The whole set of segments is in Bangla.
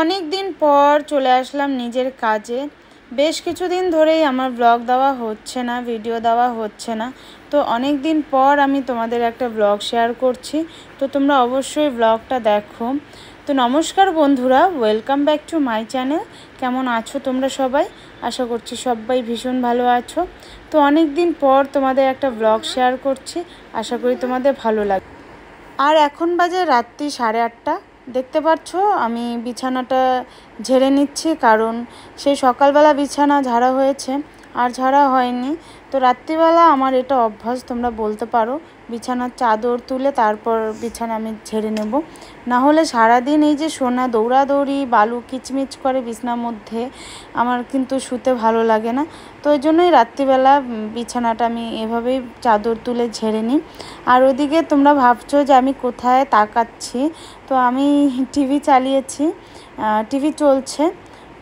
অনেক দিন পর চলে আসলাম নিজের কাজে। বেশ কিছুদিন ধরেই আমার ব্লগ দেওয়া হচ্ছে না, ভিডিও দেওয়া হচ্ছে না। তো অনেক দিন পর আমি তোমাদের একটা ব্লগ শেয়ার করছি, তো তোমরা অবশ্যই ব্লগটা দেখো। তো নমস্কার বন্ধুরা, welcome back to my channel. কেমন আছো তোমরা সবাই? আশা করছি সবাই ভীষণ ভালো আছো। তো অনেক দিন পর তোমাদের একটা ব্লগ শেয়ার করছি, আশা করি তোমাদের ভালো লাগে। আর এখন বাজে রাত্রি 8:30। দেখতে পাচ্ছ আমি বিছানাটা ঝেড়ে নিচ্ছি, কারণ সেই সকালবেলা বিছানা ঝাড়া হয়েছে আর ঝাড়া হয়নি। তো রাত্রিবেলা আমার এটা অভ্যাস, তোমরা বলতে পারো, বিছানার চাদর তুলে তারপর বিছানা আমি ঝেড়ে নেব। না হলে সারাদিন এই যে সোনা দৌড়াদৌড়ি বালু কিচমিচ করে বিছানার মধ্যে, আমার কিন্তু শুতে ভালো লাগে না। তো ওই জন্যই রাত্রিবেলা বিছানাটা আমি এভাবেই চাদর তুলে ঝেড়ে নিই। আর ওদিকে তোমরা ভাবছো যে আমি কোথায় তাকাচ্ছি, তো আমি টিভি চালিয়েছি, টিভি চলছে,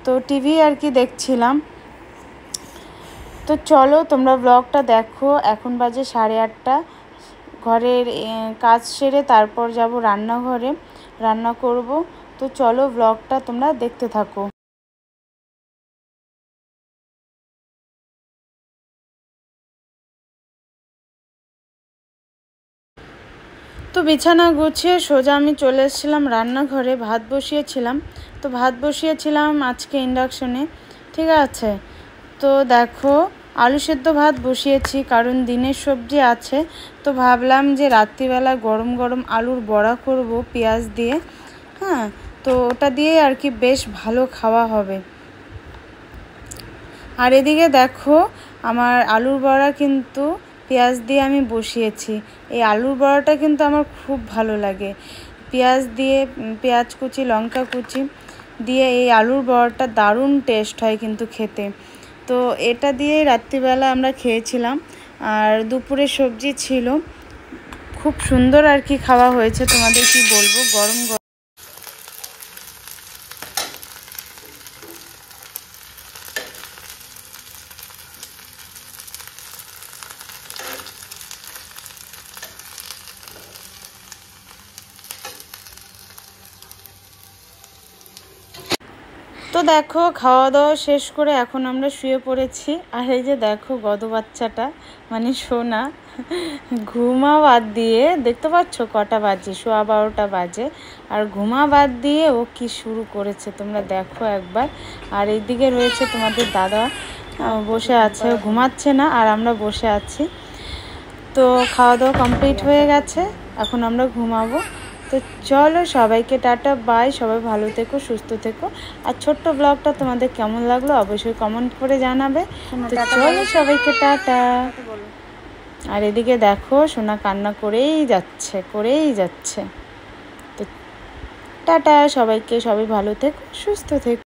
তো টিভি আর কি দেখছিলাম। তো চলো তোমরা ব্লগটা দেখো। এখন বাজে 8:30। ঘরের কাজ সেরে তারপর যাব রান্নাঘরে, রান্না করব। তো চলো ব্লগটা তোমরা দেখতে থাকো। তো বিছানা গুছিয়ে সোজা আমি চলে এসেছিলাম রান্নাঘরে, ভাত বসিয়েছিলাম। তো ভাত বসিয়েছিলাম আজকে ইন্ডাকশনে, ঠিক আছে। তো দেখো আলু সেদ্ধ ভাত বসিয়েছি, কারণ দিনের সবজি আছে। তো ভাবলাম যে রাত্রিবেলা গরম গরম আলুর বড়া করব পেঁয়াজ দিয়ে, হ্যাঁ। তো ওটা দিয়ে আর কি বেশ ভালো খাওয়া হবে। আর এদিকে দেখো আমার আলুর বড়া কিন্তু পেঁয়াজ দিয়ে আমি বসিয়েছি। এই আলুর বড়াটা কিন্তু আমার খুব ভালো লাগে। পেঁয়াজ দিয়ে, পেঁয়াজ কুচি লঙ্কা কুচি দিয়ে এই আলুর বড়াটা দারুণ টেস্ট হয় কিন্তু খেতে। তো এটা দিয়ে রাত্রিবেলা আমরা খেয়েছিলাম। আর দুপুরে সবজি ছিল, খুব সুন্দর আর কি খাওয়া হয়েছে, তোমাদের কি বলবো, গরম গরম। তো দেখো খাওয়া দাওয়া শেষ করে এখন আমরা শুয়ে পড়েছি। আর এই যে দেখো গদ বাচ্চাটা, মানে সোনা, ঘুমা বাদ দিয়ে, দেখতে পাচ্ছ কটা বাজে, 12:15 বাজে, আর ঘুমা বাদ দিয়ে ও কি শুরু করেছে তোমরা দেখো একবার। আর এইদিকে রয়েছে তোমাদের দাদা, বসে আছে, ঘুমাচ্ছে না, আর আমরা বসে আছি। তো খাওয়া দাওয়া কমপ্লিট হয়ে গেছে, এখন আমরা ঘুমাবো। তো চলো সবাইকে টাটা বাই, সবাই ভালো থেকো, সুস্থ থেকো। আর ছোট্ট ব্লগটা তোমাদের কেমন লাগলো অবশ্যই কমেন্ট করে জানাবে। তো চলো সবাইকে টাটা। আর এদিকে দেখো সোনা কান্না করেই যাচ্ছে। তো টাটা সবাইকে, সবাই ভালো থেকো, সুস্থ থেকো।